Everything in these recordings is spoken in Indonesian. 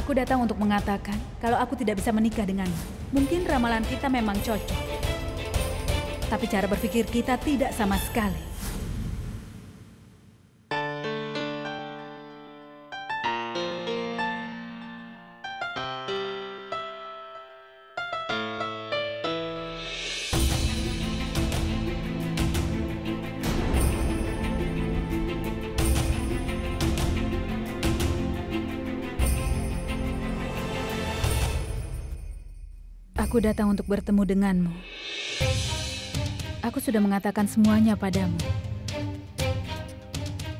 Aku datang untuk mengatakan kalau aku tidak bisa menikah denganmu. Mungkin ramalan kita memang cocok. Tapi cara berpikir kita tidak sama sekali. Aku datang untuk bertemu denganmu. Aku sudah mengatakan semuanya padamu.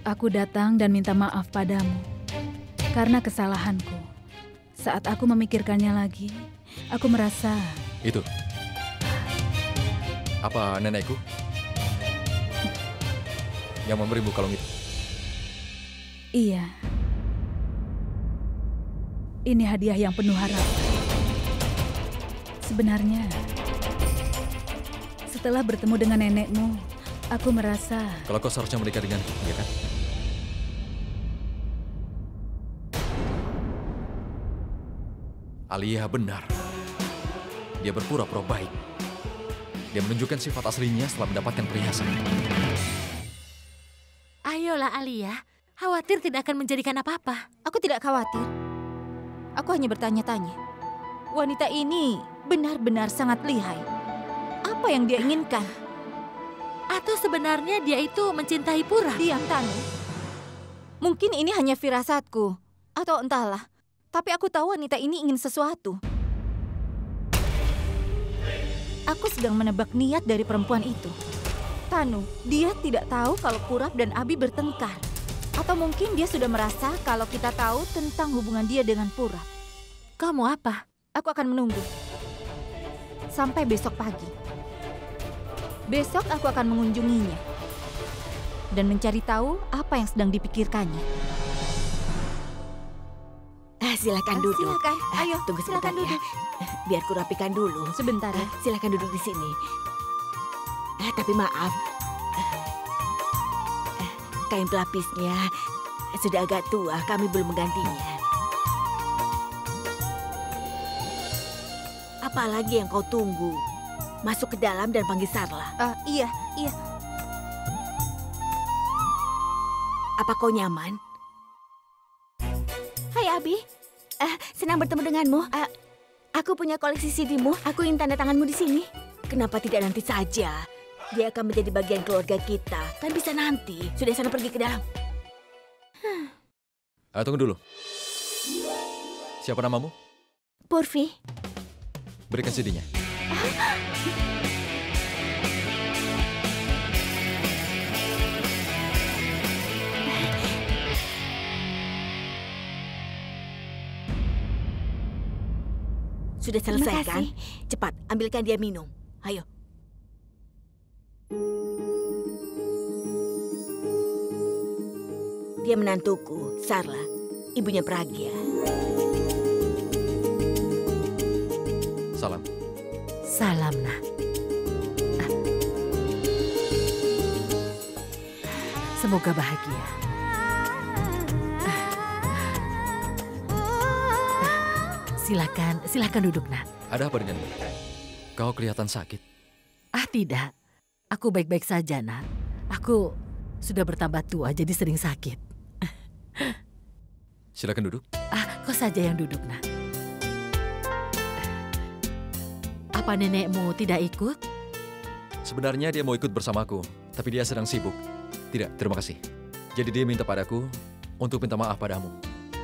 Aku datang dan minta maaf padamu karena kesalahanku. Saat aku memikirkannya lagi, aku merasa... Itu. Apa nenekku? Yang memberimu kalung itu? Iya. Ini hadiah yang penuh harapan. Sebenarnya, setelah bertemu dengan nenekmu, aku merasa... Kalau kau seharusnya menikah denganku, ya kan? Alia benar. Dia berpura-pura baik. Dia menunjukkan sifat aslinya setelah mendapatkan perhiasan. Ayolah Alia, khawatir tidak akan menjadikan apa-apa. Aku tidak khawatir. Aku hanya bertanya-tanya. Wanita ini benar-benar sangat lihai. Apa yang dia inginkan? Atau sebenarnya dia itu mencintai Pura? Diam, Tanu. Mungkin ini hanya firasatku. Atau entahlah. Tapi aku tahu wanita ini ingin sesuatu. Aku sedang menebak niat dari perempuan itu. Tanu, dia tidak tahu kalau Purap dan Abi bertengkar. Atau mungkin dia sudah merasa kalau kita tahu tentang hubungan dia dengan Purap. Kamu apa? Aku akan menunggu. Sampai besok pagi. Besok aku akan mengunjunginya. Dan mencari tahu apa yang sedang dipikirkannya. Silakan duduk. Silakan, ayo. Tunggu sebentar Silakan ya. duduk. Biar ku rapikan dulu. Sebentar ya. Silakan duduk di sini. Tapi maaf. Kain pelapisnya sudah agak tua, kami belum menggantinya. Apalagi yang kau tunggu? Masuk ke dalam dan panggil Sarla. Iya. Apa kau nyaman? Hai Abi, senang bertemu denganmu. Aku punya koleksi CD-mu. Aku ingin tanda tanganmu di sini. Kenapa tidak nanti saja? Dia akan menjadi bagian keluarga kita. Kan bisa nanti. Sudah sana pergi ke dalam. Tunggu dulu. Siapa namamu? Purvi. Berikan CD-nya. Sudah selesai kan? Cepat, ambilkan dia minum. Ayo. Dia menantuku, Sarla, ibunya Pragya. Salam. Salam, nak. Semoga bahagia. Silakan duduk, nak. Ada apa denganmu? Kau kelihatan sakit. Tidak. Aku baik-baik saja, nak. Aku sudah bertambah tua, jadi sering sakit. Silakan duduk. Kau saja yang duduk, nak. Apa nenekmu tidak ikut? Sebenarnya dia mau ikut bersamaku, tapi dia sedang sibuk. Tidak, terima kasih. Jadi dia minta padaku untuk minta maaf padamu.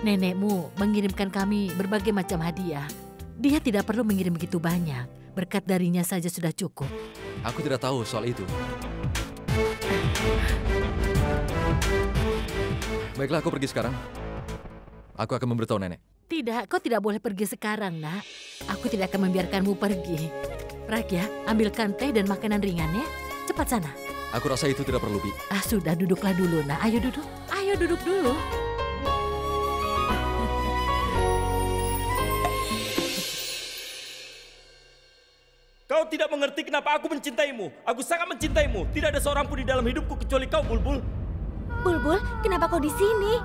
Nenekmu mengirimkan kami berbagai macam hadiah. Dia tidak perlu mengirim begitu banyak. Berkat darinya saja sudah cukup. Aku tidak tahu soal itu. Baiklah, aku pergi sekarang. Aku akan memberitahu nenek. Tidak, kau tidak boleh pergi sekarang, nak. Aku tidak akan membiarkanmu pergi. Pragya, ambilkan teh dan makanan ringan ya. Cepat sana. Aku rasa itu tidak perlu, Bi. Sudah, duduklah dulu, nak. Ayo duduk. Ayo duduk dulu. Kau tidak mengerti kenapa aku mencintaimu. Aku sangat mencintaimu. Tidak ada seorang pun di dalam hidupku kecuali kau, Bulbul. Bulbul, kenapa kau di sini?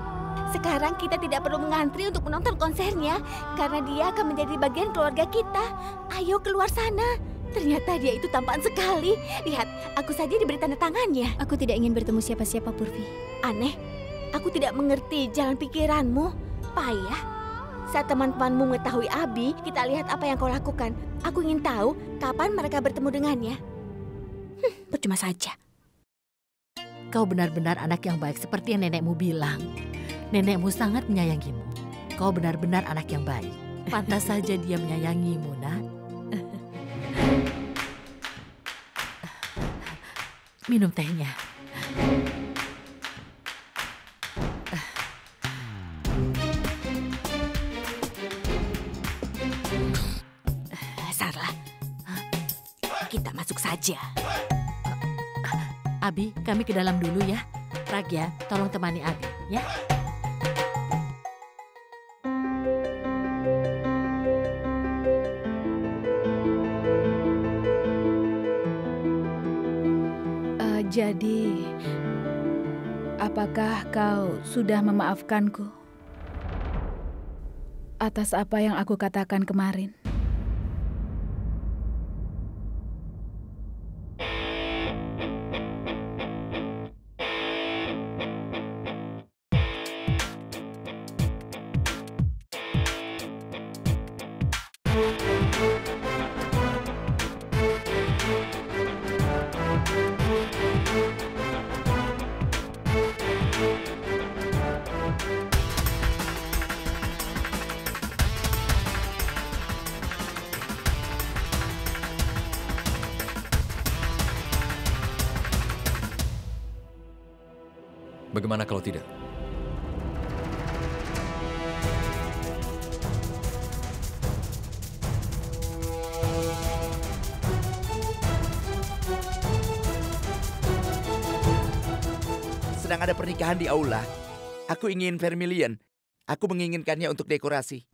Sekarang kita tidak perlu mengantri untuk menonton konsernya karena dia akan menjadi bagian keluarga kita. Ayo keluar sana. Ternyata dia itu tampan sekali. Lihat, aku saja diberi tanda tangannya. Aku tidak ingin bertemu siapa-siapa, Purvi. Aneh, aku tidak mengerti jalan pikiranmu. Payah. Saat teman-temanmu mengetahui Abi, kita lihat apa yang kau lakukan. Aku ingin tahu kapan mereka bertemu dengannya. Percuma saja. Kau benar-benar anak yang baik seperti yang nenekmu bilang. Nenekmu sangat menyayangimu. Kau benar-benar anak yang baik. Pantas saja dia menyayangimu, nak. Minum tehnya. Sarla, kita masuk saja. Abi, kami ke dalam dulu ya. Pragya, tolong temani Abi, ya. Jadi, apakah kau sudah memaafkanku atas apa yang aku katakan kemarin? Bagaimana kalau tidak? Sedang ada pernikahan di aula. Aku ingin vermilion. Aku menginginkannya untuk dekorasi.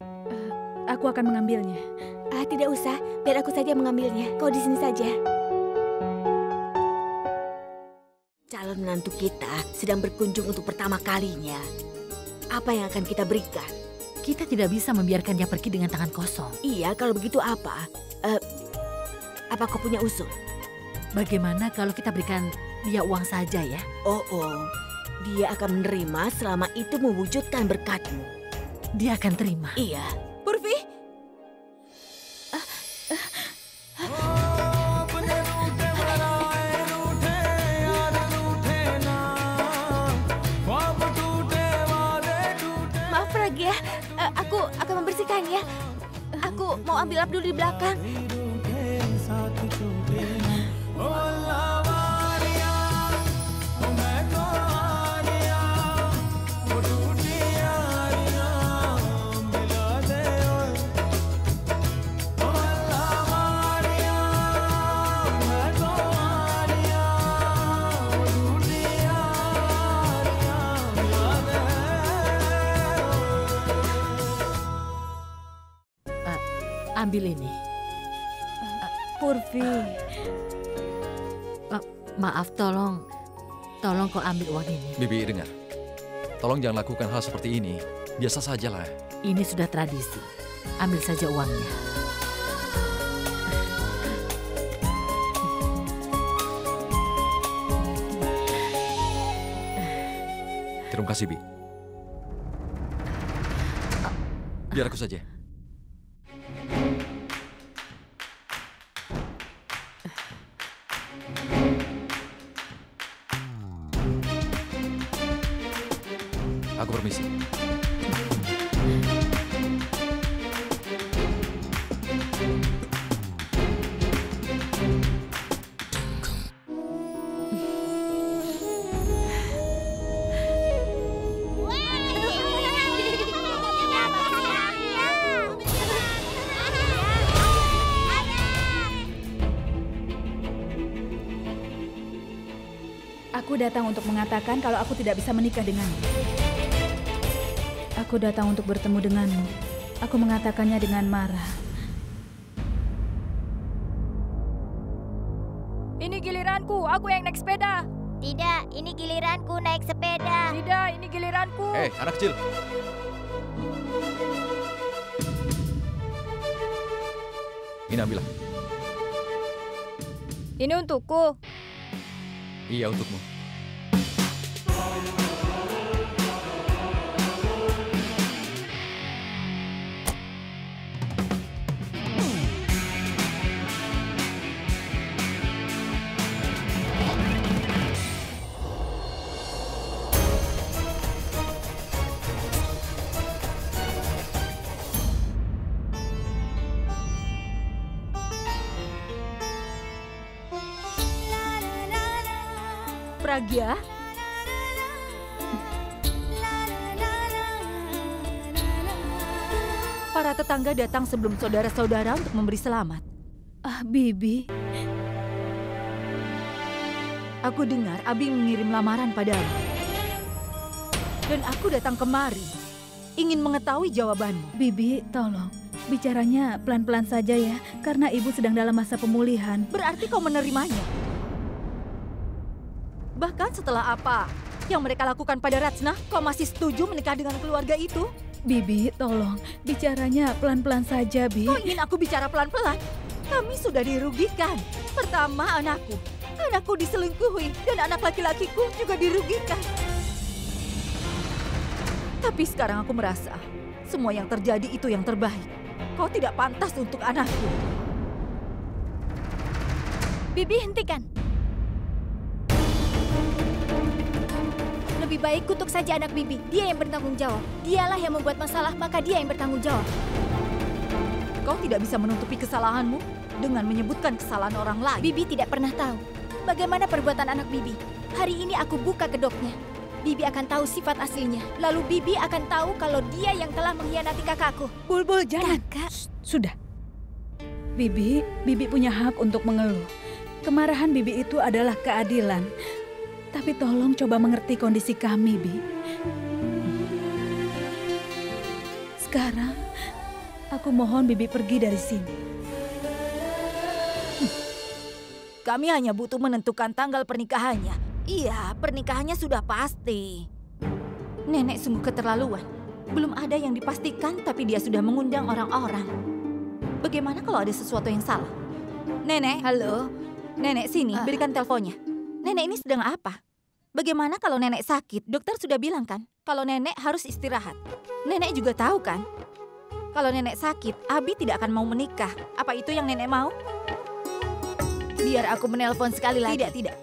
Aku akan mengambilnya. Tidak usah, biar aku saja mengambilnya. Kau di sini saja. Calon menantu kita sedang berkunjung untuk pertama kalinya. Apa yang akan kita berikan? Kita tidak bisa membiarkannya pergi dengan tangan kosong. Iya, kalau begitu apa? Apa kau punya usul? Bagaimana kalau kita berikan dia uang saja ya? Oh, dia akan menerima selama itu mewujudkan berkatmu. Dia akan terima. Iya. Purvi? Maaf Pragya, aku akan membersihkannya. Aku mau ambil lap dulu di belakang. Ambil ini. Purvi. Maaf, tolong kau ambil uang ini. Bibi, dengar. Tolong jangan lakukan hal seperti ini. Biasa sajalah. Ini sudah tradisi. Ambil saja uangnya. Terima kasih, Bi. Biar aku saja. Aku permisi. Aku datang untuk mengatakan kalau aku tidak bisa menikah denganmu. Aku datang untuk bertemu denganmu. Aku mengatakannya dengan marah. Ini giliranku, aku yang naik sepeda. Tidak, ini giliranku naik sepeda. Tidak, ini giliranku. Anak kecil. Ini ambillah. Ini untukku. Iya, untukmu. Pragya? Para tetangga datang sebelum saudara-saudara untuk memberi selamat. Bibi. Aku dengar Abi mengirim lamaran padamu. Dan aku datang kemari, ingin mengetahui jawabanmu. Bibi, tolong. Bicaranya pelan-pelan saja ya, karena ibu sedang dalam masa pemulihan. Berarti kau menerimanya? Bahkan setelah apa yang mereka lakukan pada Ratna, kau masih setuju menikah dengan keluarga itu? Bibi, tolong. Bicaranya pelan-pelan saja, Bi. Kau ingin aku bicara pelan-pelan? Kami sudah dirugikan. Pertama anakku. Anakku diselingkuhi dan anak laki-lakiku juga dirugikan. Tapi sekarang aku merasa semua yang terjadi itu yang terbaik. Kau tidak pantas untuk anakku. Bibi, hentikan. Lebih baik kutuk saja anak Bibi. Dia yang bertanggung jawab. Dialah yang membuat masalah, maka dia yang bertanggung jawab. Kau tidak bisa menutupi kesalahanmu dengan menyebutkan kesalahan orang lain. Bibi tidak pernah tahu bagaimana perbuatan anak Bibi. Hari ini aku buka kedoknya. Bibi akan tahu sifat aslinya. Lalu Bibi akan tahu kalau dia yang telah mengkhianati kakakku. Bulbul, jangan. Kakak. Sudah. Bibi punya hak untuk mengeluh. Kemarahan Bibi itu adalah keadilan. Tapi tolong coba mengerti kondisi kami, Bi. Sekarang, aku mohon Bibi pergi dari sini. Kami hanya butuh menentukan tanggal pernikahannya. Iya, pernikahannya sudah pasti. Nenek sungguh keterlaluan. Belum ada yang dipastikan, tapi dia sudah mengundang orang-orang. Bagaimana kalau ada sesuatu yang salah? Nenek, halo. Nenek sini, berikan teleponnya. Nenek ini sedang apa? Bagaimana kalau nenek sakit? Dokter sudah bilang kan, kalau nenek harus istirahat. Nenek juga tahu kan, kalau nenek sakit, Abi tidak akan mau menikah. Apa itu yang nenek mau? Biar aku menelpon sekali lagi. Tidak.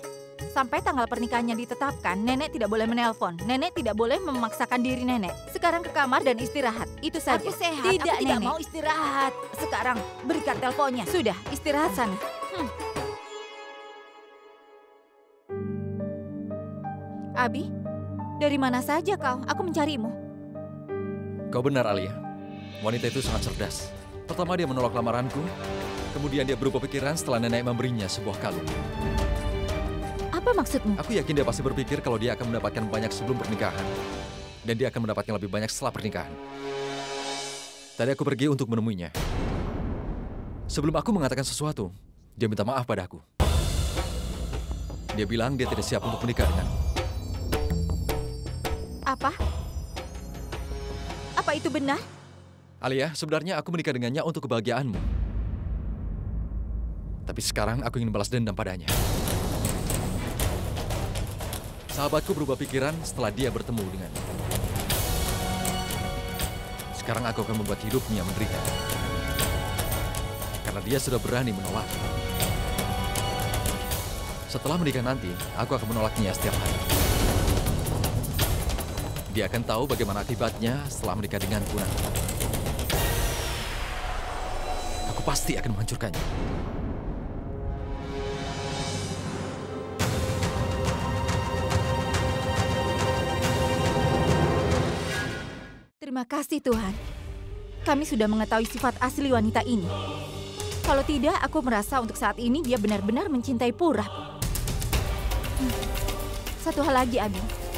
Sampai tanggal pernikahannya ditetapkan, nenek tidak boleh menelpon. Nenek tidak boleh memaksakan diri nenek. Sekarang ke kamar dan istirahat. Itu saja. Aku sehat. Tidak, aku tidak mau istirahat. Sekarang berikan teleponnya. Sudah, istirahat sana. Abi, dari mana saja kau? Aku mencarimu. Kau benar, Alia. Wanita itu sangat cerdas. Pertama dia menolak lamaranku, kemudian dia berubah pikiran setelah nenek memberinya sebuah kalung. Apa maksudmu? Aku yakin dia pasti berpikir kalau dia akan mendapatkan banyak sebelum pernikahan. Dan dia akan mendapatkan lebih banyak setelah pernikahan. Tadi aku pergi untuk menemuinya. Sebelum aku mengatakan sesuatu, dia minta maaf padaku. Dia bilang dia tidak siap untuk menikah denganku. Apa itu benar? Alia, sebenarnya aku menikah dengannya untuk kebahagiaanmu. Tapi sekarang aku ingin balas dendam padanya. Sahabatku berubah pikiran setelah dia bertemu dengannya. Sekarang aku akan membuat hidupnya menderita. Karena dia sudah berani menolak. Setelah menikah nanti, aku akan menolaknya setiap hari. Dia akan tahu bagaimana akibatnya setelah menikah denganku nanti. Aku pasti akan menghancurkannya. Terima kasih Tuhan. Kami sudah mengetahui sifat asli wanita ini. Kalau tidak, aku merasa untuk saat ini dia benar-benar mencintai Purap. Satu hal lagi, Abi.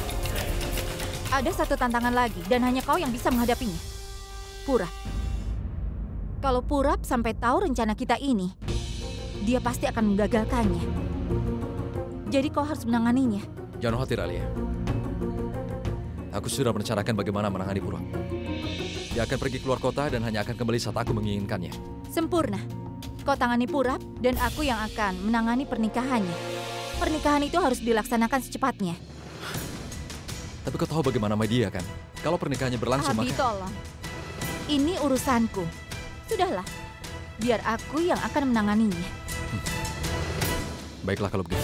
Ada satu tantangan lagi, dan hanya kau yang bisa menghadapinya. Purap. Kalau Purap sampai tahu rencana kita ini, dia pasti akan menggagalkannya. Jadi kau harus menanganinya. Jangan khawatir, Alia. Aku sudah merencanakan bagaimana menangani Purap. Dia akan pergi keluar kota dan hanya akan kembali saat aku menginginkannya. Sempurna. Kau tangani Purap dan aku yang akan menangani pernikahannya. Pernikahan itu harus dilaksanakan secepatnya. Tapi kau tahu bagaimana media kan? Kalau pernikahannya berlangsung Abi, maka... tolong. Ini urusanku. Sudahlah. Biar aku yang akan menanganinya. Baiklah kalau begitu.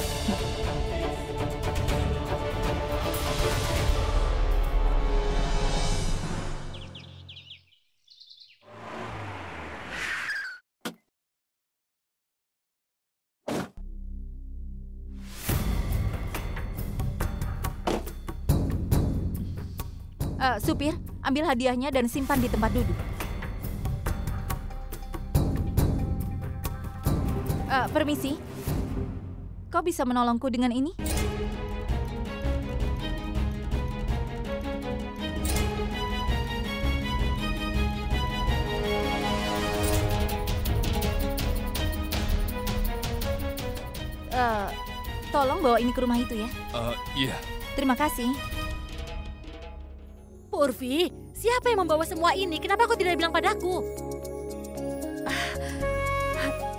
Supir, ambil hadiahnya dan simpan di tempat duduk. Permisi. Kau bisa menolongku dengan ini? Tolong bawa ini ke rumah itu ya. Iya. Terima kasih. Purvi, siapa yang membawa semua ini? Kenapa kau tidak bilang padaku?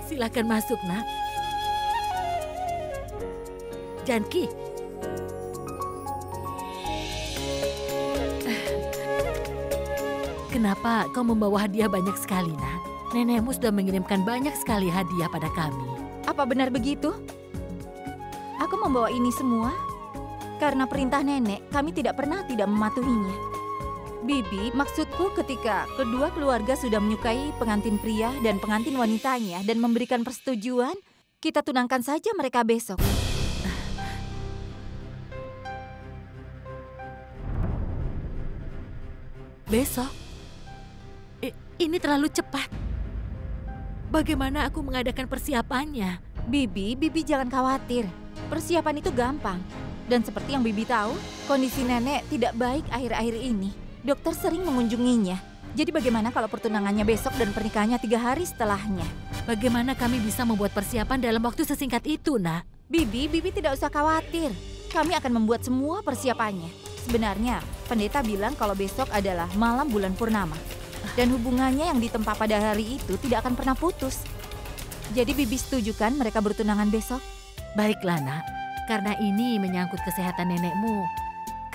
Silakan masuk, Nak. Janki. Kenapa kau membawa hadiah banyak sekali, Nak? Nenekmu sudah mengirimkan banyak sekali hadiah pada kami. Apa benar begitu? Aku membawa ini semua karena perintah nenek, kami tidak pernah tidak mematuhinya. Bibi, maksudku ketika kedua keluarga sudah menyukai pengantin pria dan pengantin wanitanya dan memberikan persetujuan, kita tunangkan saja mereka besok. Besok? Ini terlalu cepat. Bagaimana aku mengadakan persiapannya? Bibi jangan khawatir. Persiapan itu gampang. Dan seperti yang Bibi tahu, kondisi nenek tidak baik akhir-akhir ini. Dokter sering mengunjunginya. Jadi bagaimana kalau pertunangannya besok dan pernikahannya 3 hari setelahnya? Bagaimana kami bisa membuat persiapan dalam waktu sesingkat itu, Nak? Bibi tidak usah khawatir. Kami akan membuat semua persiapannya. Sebenarnya, pendeta bilang kalau besok adalah malam bulan purnama. Dan hubungannya yang ditempa pada hari itu tidak akan pernah putus. Jadi Bibi setuju kan mereka bertunangan besok? Baiklah, Nak. Karena ini menyangkut kesehatan nenekmu,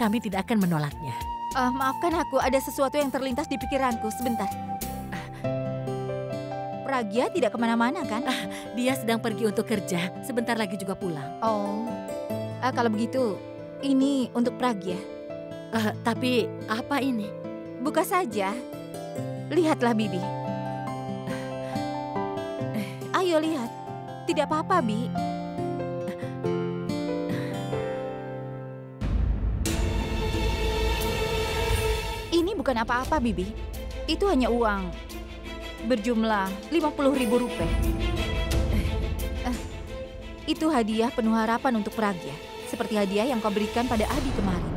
kami tidak akan menolaknya. Maafkan aku, ada sesuatu yang terlintas di pikiranku. Sebentar. Pragya tidak kemana-mana kan? Dia sedang pergi untuk kerja. Sebentar lagi juga pulang. Oh, kalau begitu, ini untuk Pragya. Tapi apa ini? Buka saja. Lihatlah, Bibi. Ayo lihat. Tidak apa-apa, Bi. Ini bukan apa-apa, Bibi. Itu hanya uang berjumlah 50.000 rupiah. Itu hadiah penuh harapan untuk Pragya. Seperti hadiah yang kau berikan pada Abi kemarin.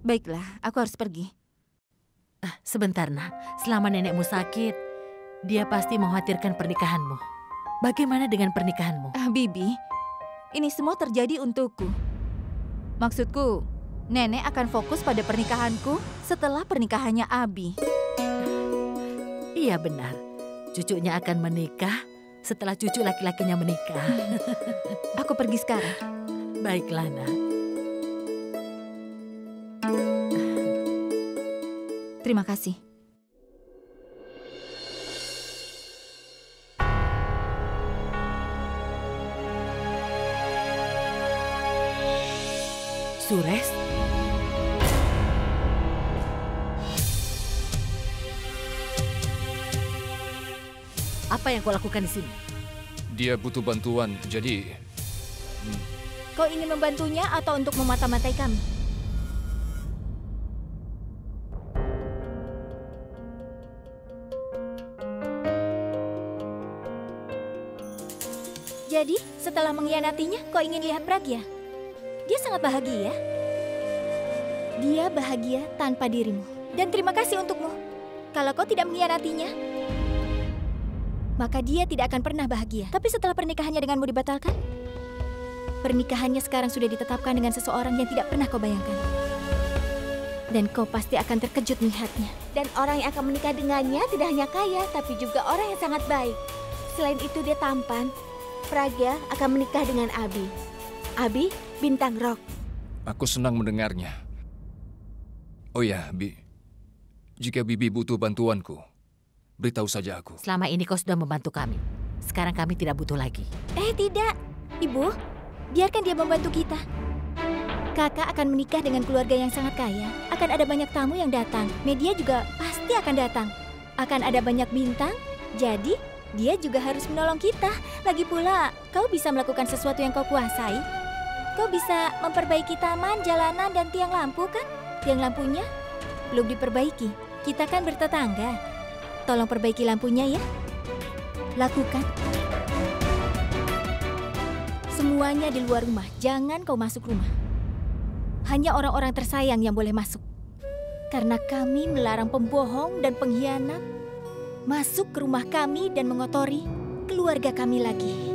Baiklah, aku harus pergi. Sebentar, Nak. Selama nenekmu sakit, dia pasti mengkhawatirkan pernikahanmu. Bagaimana dengan pernikahanmu? Bibi, ini semua terjadi untukku. Maksudku, nenek akan fokus pada pernikahanku setelah pernikahannya Abi. Iya benar. Cucunya akan menikah setelah cucu laki-lakinya menikah. Aku pergi sekarang. Baiklah, Nak. Terima kasih. Suresh? Apa yang kau lakukan di sini? Dia butuh bantuan, jadi... Kau ingin membantunya atau untuk memata-matai kami? Jadi, setelah mengkhianatinya, kau ingin lihat Pragya? Dia sangat bahagia. Dia bahagia tanpa dirimu. Dan terima kasih untukmu. Kalau kau tidak mengkhianatinya, maka dia tidak akan pernah bahagia. Tapi setelah pernikahannya denganmu dibatalkan, Pernikahannya sekarang sudah ditetapkan dengan seseorang yang tidak pernah kau bayangkan. Dan kau pasti akan terkejut melihatnya. Dan orang yang akan menikah dengannya tidak hanya kaya, tapi juga orang yang sangat baik. Selain itu dia tampan. Pragya akan menikah dengan Abi. Abi, bintang rock. Aku senang mendengarnya. Oh ya, Bi. Jika Bibi butuh bantuanku, beritahu saja aku. Selama ini kau sudah membantu kami. Sekarang kami tidak butuh lagi. Tidak. Ibu, biarkan dia membantu kita. Kakak akan menikah dengan keluarga yang sangat kaya. Akan ada banyak tamu yang datang. Media juga pasti akan datang. Akan ada banyak bintang. Jadi, dia juga harus menolong kita. Lagi pula, kau bisa melakukan sesuatu yang kau kuasai. Kau bisa memperbaiki taman, jalanan, dan tiang lampu, kan? Tiang lampunya belum diperbaiki. Kita kan bertetangga. Tolong perbaiki lampunya ya. Lakukan. Semuanya di luar rumah. Jangan kau masuk rumah. Hanya orang-orang tersayang yang boleh masuk. Karena kami melarang pembohong dan pengkhianat masuk ke rumah kami dan mengotori keluarga kami lagi.